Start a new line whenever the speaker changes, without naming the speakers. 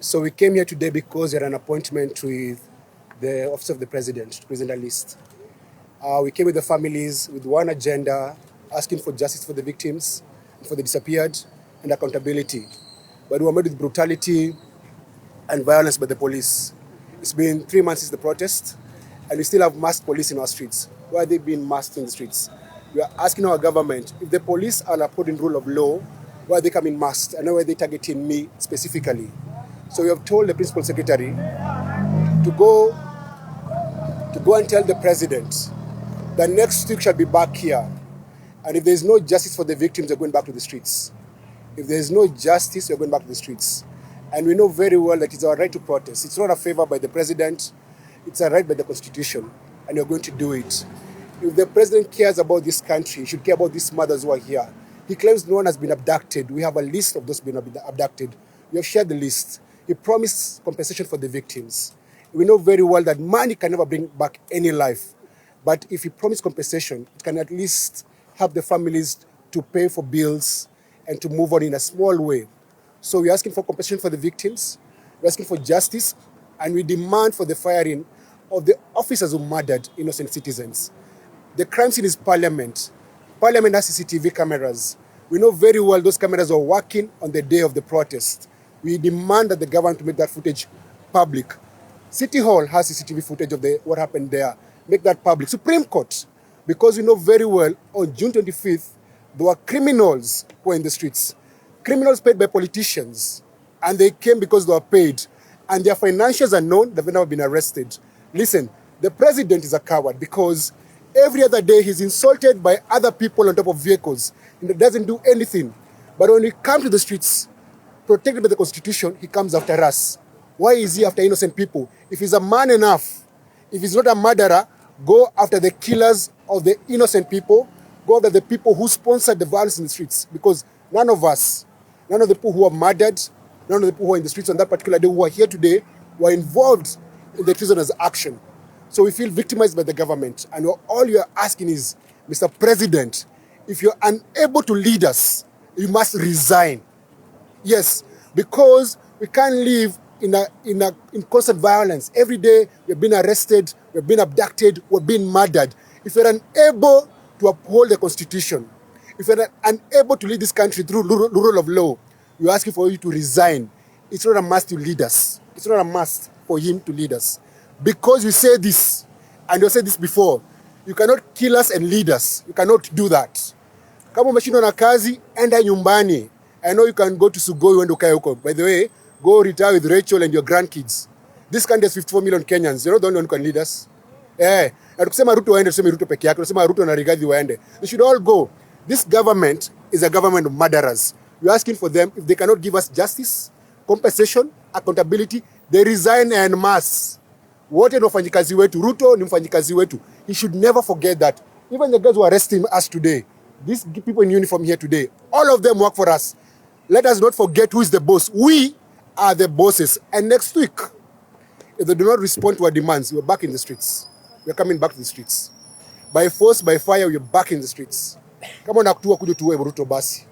So we came here today because we had an appointment with the Office of the President to present a list. We came with the families with one agenda, asking for justice for the victims, for the disappeared, and accountability. But we were met with brutality and violence by the police. It's been 3 months since the protest, and we still have masked police in our streets. Why are they being masked in the streets? We are asking our government, if the police are upholding rule of law, why are they coming masked? And why are they targeting me specifically? So we have told the principal secretary to go and tell the president that next week shall be back here. And if there is no justice for the victims, they're going back to the streets. If there is no justice, we're going back to the streets. And we know very well that it's our right to protest. It's not a favor by the president. It's a right by the Constitution. And we're going to do it. If the president cares about this country, he should care about these mothers who are here. He claims no one has been abducted. We have a list of those who have been abducted. We have shared the list. He promised compensation for the victims. We know very well that money can never bring back any life. But if he promised compensation, it can at least help the families to pay for bills and to move on in a small way. So we're asking for compensation for the victims, we're asking for justice, and we demand for the firing of the officers who murdered innocent citizens. The crime scene is Parliament. Parliament has CCTV cameras. We know very well those cameras were working on the day of the protest. We demand that the government to make that footage public. City Hall has CCTV footage of what happened there. Make that public. Supreme Court, because we know very well on June 25th, there were criminals who were in the streets. Criminals paid by politicians, and they came because they were paid. And their financials are known, they've never been arrested. Listen, the president is a coward because every other day he's insulted by other people on top of vehicles and doesn't do anything. But when we come to the streets, protected by the Constitution, he comes after us. Why is he after innocent people? If he's a man enough, if he's not a murderer, go after the killers of the innocent people, go after the people who sponsored the violence in the streets. Because none of the people who are murdered, none of the people who are in the streets on that particular day who are here today were involved in the treasonous action. So we feel victimized by the government. And all you're asking is, Mr. President, if you're unable to lead us, you must resign. Yes, because we can't live in constant violence. Every day we're being arrested, we're being abducted, we're being murdered. If you're unable to uphold the Constitution, if you're unable to lead this country through rule of law, we're asking for you to resign. It's not a must to lead us. It's not a must for him to lead us. Because you say this, and you said this before, you cannot kill us and lead us. You cannot do that. Kama umeshindwa na kazi, enda nyumbani. I know you can go to Sugoi when ukae huko. By the way, go retire with Rachel and your grandkids. This country has 54 million Kenyans. You're not the only one who can lead us. Na tukisema Ruto waende, tuseme Ruto peke yake. Tunasema Ruto na Rigathi waende. They should all go. This government is a government of murderers. We're asking for them, if they cannot give us justice, compensation, accountability, they resign en masse. Wote ni wafanyikazi wetu. Ruto ni mfanyikazi wetu. He should never forget that. Even the guys who are arresting us today, these people in uniform here today, all of them work for us. Let us not forget who is the boss. We are the bosses. And next week, if they do not respond to our demands, we're back in the streets. We're coming back to the streets. By force, by fire, we're back in the streets. Kama unakutua kuja tuwe Ruto basi.